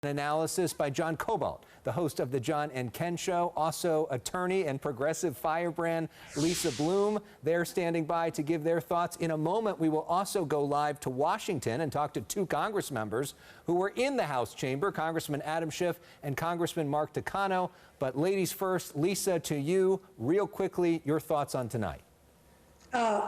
Analysis by John Kobylt, the host of the John and Ken Show, also attorney and progressive firebrand Lisa Bloom. They're standing by to give their thoughts. In a moment, we will also go live to Washington and talk to two Congress members who were in the House chamber, Congressman Adam Schiff and Congressman Mark Takano. But ladies first, Lisa, to you, real quickly, your thoughts on tonight.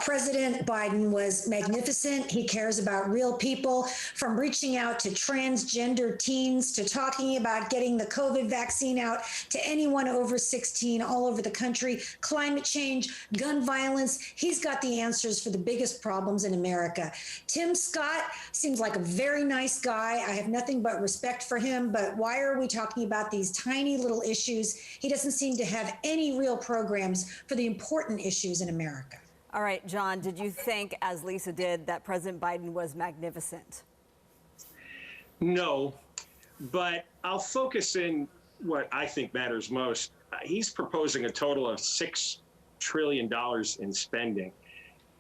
President Biden was magnificent. He cares about real people, from reaching out to transgender teens to talking about getting the COVID vaccine out to anyone over 16 all over the country, climate change, gun violence. He's got the answers for the biggest problems in America. Tim Scott seems like a very nice guy. I have nothing but respect for him, but why are we talking about these tiny little issues? He doesn't seem to have any real programs for the important issues in America. All right, John, did you think, as Lisa did, that President Biden was magnificent? No, but I'll focus in what I think matters most. He's proposing a total of $6 trillion in spending.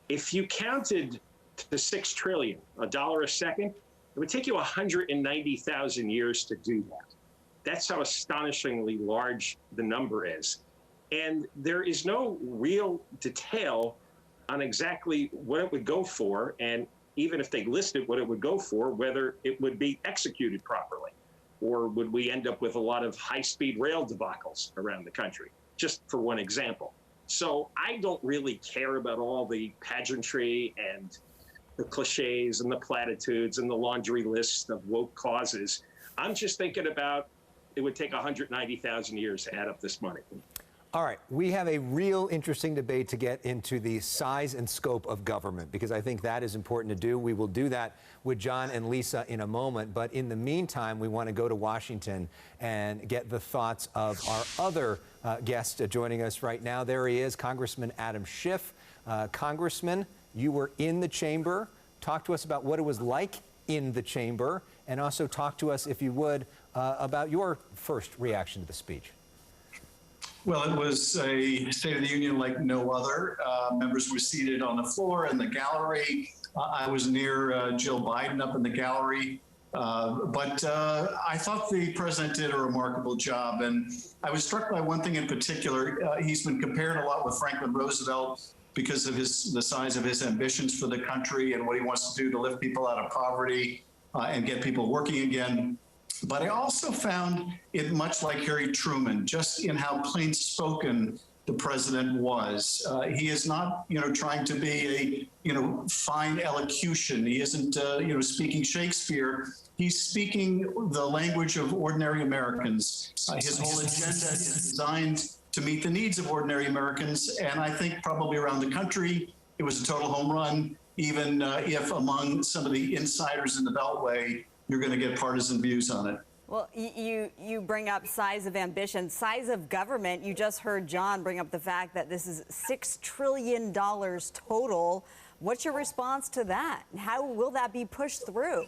If you counted to $6 trillion, $1 a second, it would take you 190,000 years to do that. That's how astonishingly large the number is. And there is no real detail on exactly what it would go for, and even if they listed what it would go for, whether it would be executed properly, or would we end up with a lot of high-speed rail debacles around the country, just for one example. So I don't really care about all the pageantry and the cliches and the platitudes and the laundry list of woke causes. I'm just thinking about it would take 190,000 years to add up this money. All right, we have a real interesting debate to get into the size and scope of government, because I think that is important to do. We will do that with John and Lisa in a moment, but in the meantime, we want to go to Washington and get the thoughts of our other guest joining us right now. There he is, Congressman Adam Schiff. Congressman, you were in the chamber. Talk to us about what it was like in the chamber, and also talk to us, if you would, about your first reaction to the speech. Well, it was a State of the Union like no other. Members were seated on the floor in the gallery. I was near Jill Biden up in the gallery. But I thought the president did a remarkable job. And I was struck by one thing in particular. He's been compared a lot with Franklin Roosevelt because of the size of his ambitions for the country and what he wants to do to lift people out of poverty and get people working again. But I also found it much like Harry Truman, just in how plain-spoken the president was. He is not, trying to be a, fine elocution. He isn't, speaking Shakespeare. He's speaking the language of ordinary Americans. His whole agenda is designed to meet the needs of ordinary Americans. And I think probably around the country, it was a total home run, even if among some of the insiders in the Beltway, you're going to get partisan views on it. Well, you bring up size of ambition, size of government. You just heard John bring up the fact that this is $6 trillion total. What's your response to that? How will that be pushed through?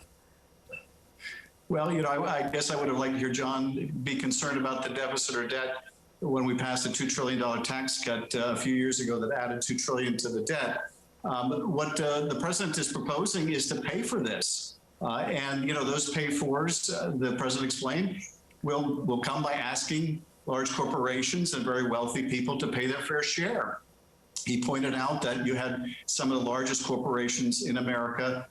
Well, I guess I would have liked to hear John be concerned about the deficit or debt when we passed a $2 trillion tax cut a few years ago that added $2 trillion to the debt. What the president is proposing is to pay for this. And those pay-fors, the president explained, will come by asking large corporations and very wealthy people to pay their fair share. He pointed out that you had some of the largest corporations in America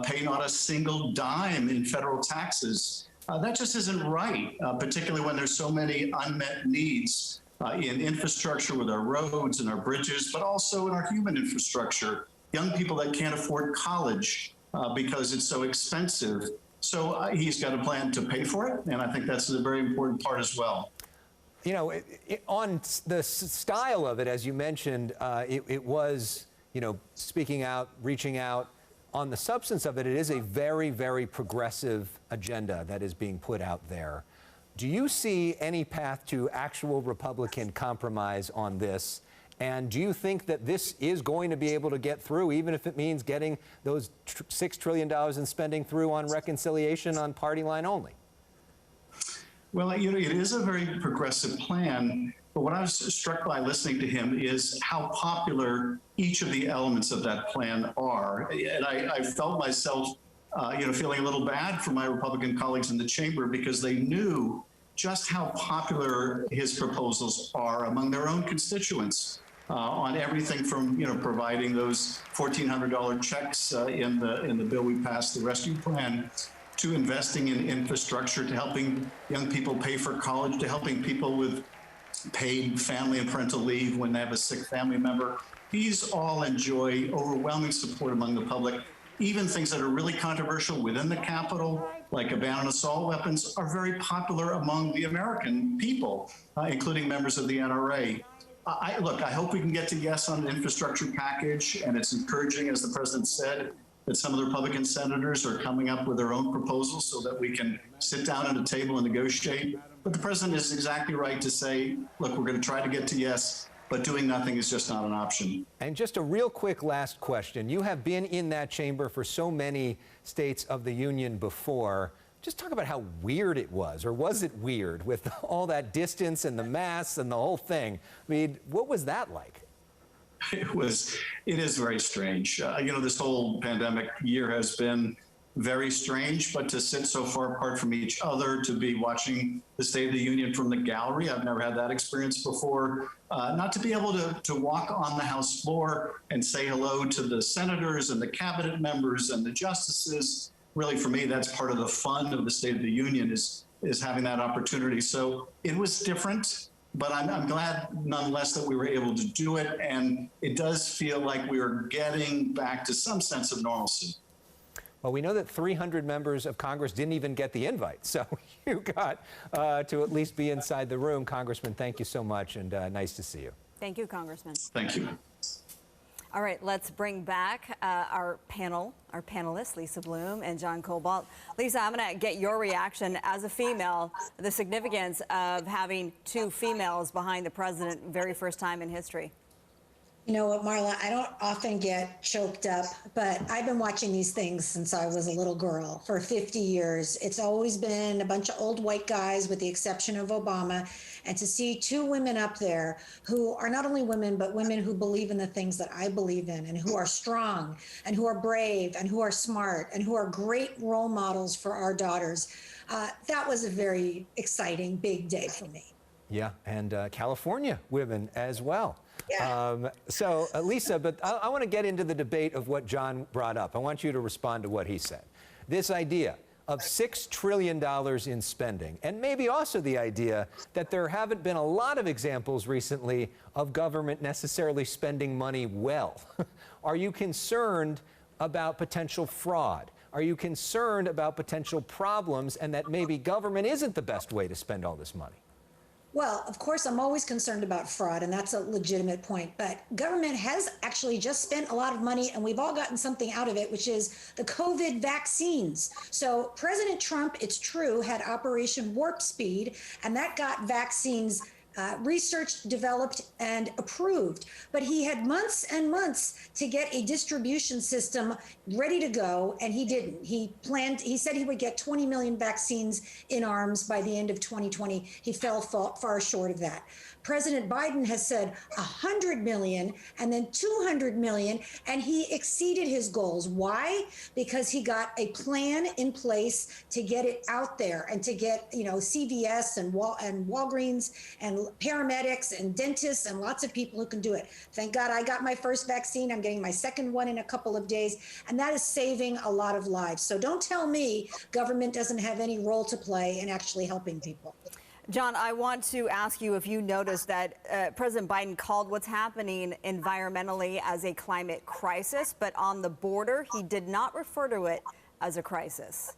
pay not a single dime in federal taxes. That just isn't right, particularly when there's so many unmet needs in infrastructure with our roads and our bridges, but also in our human infrastructure. Young people that can't afford college because it's so expensive. So he's got a plan to pay for it, and I think that's a very important part as well. On the style of it, as you mentioned, it was, speaking out, reaching out. On the substance of it, it is a very, very progressive agenda that is being put out there. Do you see any path to actual Republican compromise on this? And do you think that this is going to be able to get through, even if it means getting those $6 trillion in spending through on reconciliation on party line only? Well, it is a very progressive plan. But what I was struck by listening to him is how popular each of the elements of that plan are. And I felt myself feeling a little bad for my Republican colleagues in the chamber because they knew just how popular his proposals are among their own constituents on everything from, providing those $1,400 checks in the bill we passed, the rescue plan, to investing in infrastructure, to helping young people pay for college, to helping people with paid family and parental leave when they have a sick family member. These all enjoy overwhelming support among the public. Even things that are really controversial within the Capitol, like a ban on assault weapons, are very popular among the American people, including members of the NRA. I hope we can get to yes on the infrastructure package, and it's encouraging, as the president said, that some of the Republican senators are coming up with their own proposals so that we can sit down at a table and negotiate. But the president is exactly right to say, look, we're going to try to get to yes, but doing nothing is just not an option. And just a real quick last question. You have been in that chamber for so many states of the union before. Just talk about how weird it was, or was it weird with all that distance and the masks and the whole thing? I mean, what was that like? It is very strange. This whole pandemic year has been very strange, but to sit so far apart from each other, to be watching the State of the Union from the gallery, I've never had that experience before. Not to be able to walk on the House floor and say hello to the senators and the cabinet members and the justices. Really, for me, that's part of the fun of the State of the Union is having that opportunity. So it was different, but I'm glad nonetheless that we were able to do it. And it does feel like we are getting back to some sense of normalcy. Well, we know that 300 members of Congress didn't even get the invite, so you got to at least be inside the room. Congressman, thank you so much, and nice to see you. Thank you, Congressman. Thank you. All right, let's bring back our panelists, Lisa Bloom and John Kobylt. Lisa, I'm going to get your reaction as a female, the significance of having two females behind the president, very first time in history. You know what, Marla, I don't often get choked up, but I've been watching these things since I was a little girl for 50 years. It's always been a bunch of old white guys with the exception of Obama. And to see two women up there who are not only women, but women who believe in the things that I believe in and who are strong and who are brave and who are smart and who are great role models for our daughters. That was a very exciting, big day for me. Yeah, and California women as well. Yeah. Lisa, but I want to get into the debate of what John brought up. I want you to respond to what he said. This idea of $6 trillion in spending, and maybe also the idea that there haven't been a lot of examples recently of government necessarily spending money well. Are you concerned about potential fraud? Are you concerned about potential problems and that maybe government isn't the best way to spend all this money? Well, of course, I'm always concerned about fraud, and that's a legitimate point. But government has actually just spent a lot of money, and we've all gotten something out of it, which is the COVID vaccines. So President Trump, it's true, had Operation Warp Speed, and that got vaccines researched, developed, and approved. But he had months and months to get a distribution system ready to go, and he didn't. He said he would get 20 million vaccines in arms by the end of 2020. He fell far short of that. President Biden has said 100 million and then 200 million, and he exceeded his goals. Why? Because he got a plan in place to get it out there and to get, CVS and Walgreens and paramedics and dentists and lots of people who can do it. Thank God I got my first vaccine. I'm getting my second one in a couple of days, and that is saving a lot of lives. So don't tell me government doesn't have any role to play in actually helping people. John, I want to ask you if you noticed that President Biden called what's happening environmentally as a climate crisis, but on the border, he did not refer to it as a crisis.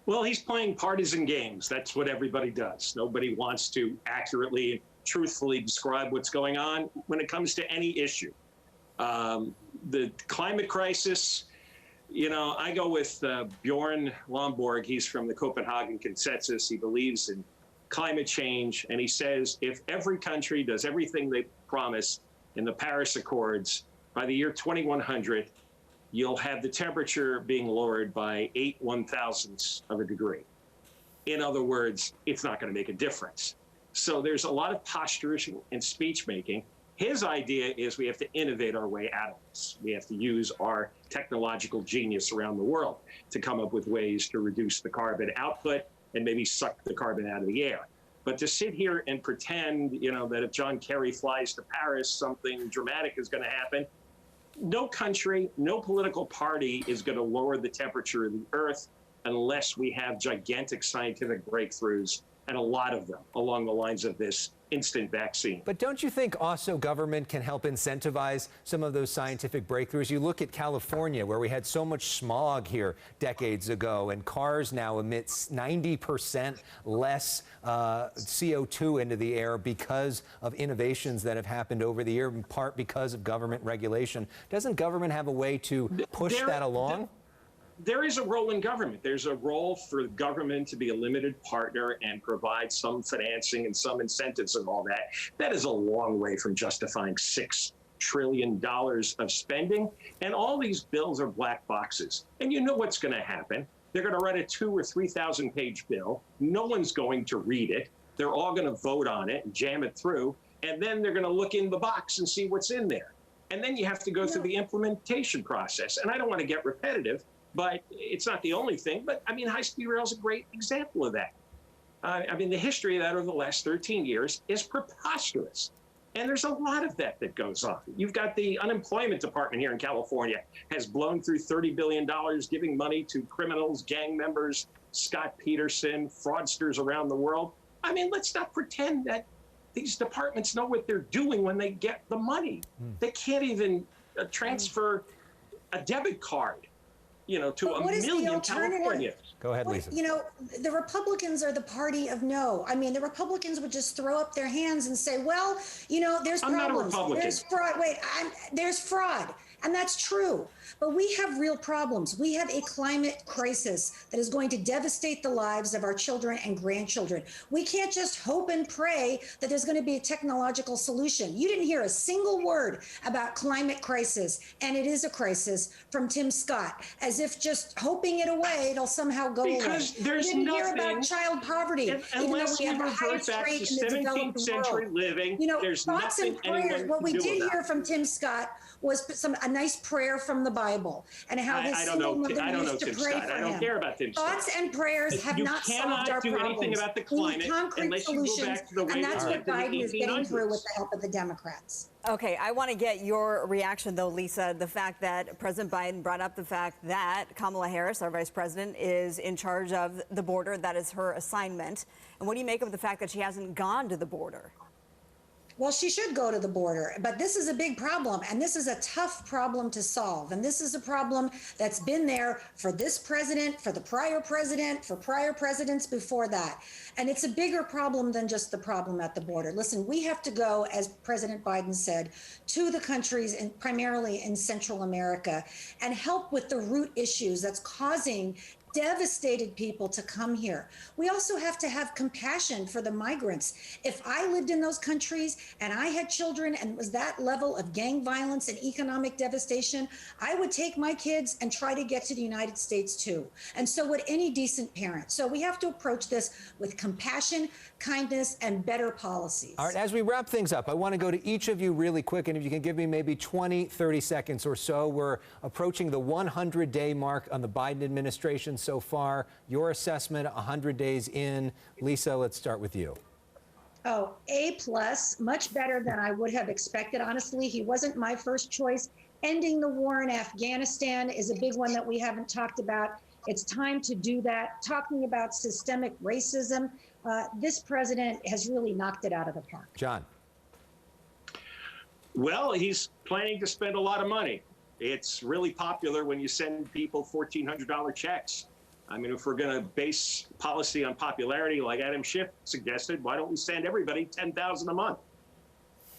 Well, he's playing partisan games. That's what everybody does. Nobody wants to accurately and truthfully describe what's going on when it comes to any issue. The climate crisis, I go with Bjorn Lomborg. He's from the Copenhagen Consensus. He believes in climate change, and he says if every country does everything they promise in the Paris Accords, by the year 2100, you'll have the temperature being lowered by 8 1/1000ths of a degree. In other words, it's not going to make a difference. So there's a lot of posturing and speech making, His idea is we have to innovate our way out of this. We have to use our technological genius around the world to come up with ways to reduce the carbon output and maybe suck the carbon out of the air. But to sit here and pretend, that if John Kerry flies to Paris, something dramatic is going to happen. No country, no political party is going to lower the temperature of the Earth unless we have gigantic scientific breakthroughs, and a lot of them along the lines of this instant vaccine. But don't you think also government can help incentivize some of those scientific breakthroughs? You look at California, where we had so much smog here decades ago, and cars now emit 90% less CO2 into the air because of innovations that have happened over the year, in part because of government regulation. Doesn't government have a way to push that along? There is a role in government. There's a role for government to be a limited partner and provide some financing and some incentives and all that. That is a long way from justifying $6 trillion of spending. And all these bills are black boxes. And you know what's going to happen. They're going to write a 2,000 or 3,000 page bill. No one's going to read it. They're all going to vote on it and jam it through. And then they're going to look in the box and see what's in there. And then you have to go through the implementation process. And I don't want to get repetitive, but it's not the only thing. But I mean, high-speed rail is a great example of that. The history of that over the last 13 years is preposterous. And there's a lot of that goes on. You've got the unemployment department here in California has blown through $30 billion, giving money to criminals, gang members, Scott Peterson, fraudsters around the world. I mean, let's not pretend that these departments know what they're doing when they get the money. They can't even transfer a debit card to a million Californians. Go ahead, Lisa. The Republicans are the party of no. I mean, the Republicans would just throw up their hands and say, well, there's problems. I'm not a Republican. There's fraud. There's fraud. And that's true. But we have real problems. We have a climate crisis that is going to devastate the lives of our children and grandchildren. We can't just hope and pray that there's going to be a technological solution. You didn't hear a single word about climate crisis, and it is a crisis, from Tim Scott, as if just hoping it away, it'll somehow go away. Because there's you didn't nothing, hear about child poverty, unless we revert back to 17th century living. There's thoughts nothing and prayers. anyone What can we do did about hear it. from Tim Scott was a nice prayer from the Bible, and how his single mother used to Tim pray Scott. for I don't him. care about Tim Scott. Thoughts and prayers have You not solved cannot our do problems. anything about the We need climate concrete unless you go solutions, back to the way and that's we what lived in the Biden is getting through 1800s. with the help of the Democrats. Okay, I want to get your reaction, though, Lisa. The fact that President Biden brought up the fact that Kamala Harris, our vice president, is in charge of the border. That is her assignment. And what do you make of the fact that she hasn't gone to the border? Well, she should go to the border, but this is a big problem, and this is a tough problem to solve. And this is a problem that's been there for this president, for the prior president, for prior presidents before that. And it's a bigger problem than just the problem at the border. Listen, we have to go, as President Biden said, to the countries, and primarily in Central America, and help with the root issues that's causing devastated people to come here. We also have to have compassion for the migrants. If I lived in those countries and I had children and it was that level of gang violence and economic devastation, I would take my kids and try to get to the United States too. And so would any decent parent. So we have to approach this with compassion, kindness, and better policies. All right, as we wrap things up, I want to go to each of you really quick, and if you can give me maybe 20, 30 seconds or so. We're approaching the 100-day mark on the Biden administration so far. Your assessment 100 days in. Lisa, let's start with you. Oh, A+, much better than I would have expected. Honestly, he wasn't my first choice. Ending the war in Afghanistan is a big one that we haven't talked about. It's time to do that. Talking about systemic racism, this president has really knocked it out of the park. John. Well, he's planning to spend a lot of money. It's really popular when you send people $1,400 checks. I mean, if we're going to base policy on popularity, like Adam Schiff suggested, why don't we send everybody $10,000 a month?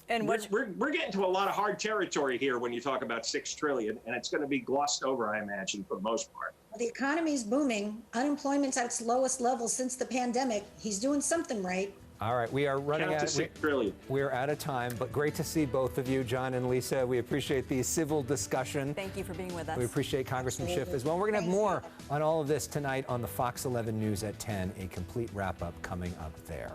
And we're getting to a lot of hard territory here when you talk about $6 trillion, and it's going to be glossed over, I imagine, for the most part. Well, the economy's booming. Unemployment's at its lowest level since the pandemic. He's doing something right. All right, we are running Count out. to $6 trillion. We're out of time, but great to see both of you, John and Lisa. We appreciate the civil discussion. Thank you for being with us. We appreciate Congressman Schiff as well. We're going to have more on all of this tonight on the Fox 11 News at 10. A complete wrap-up coming up there.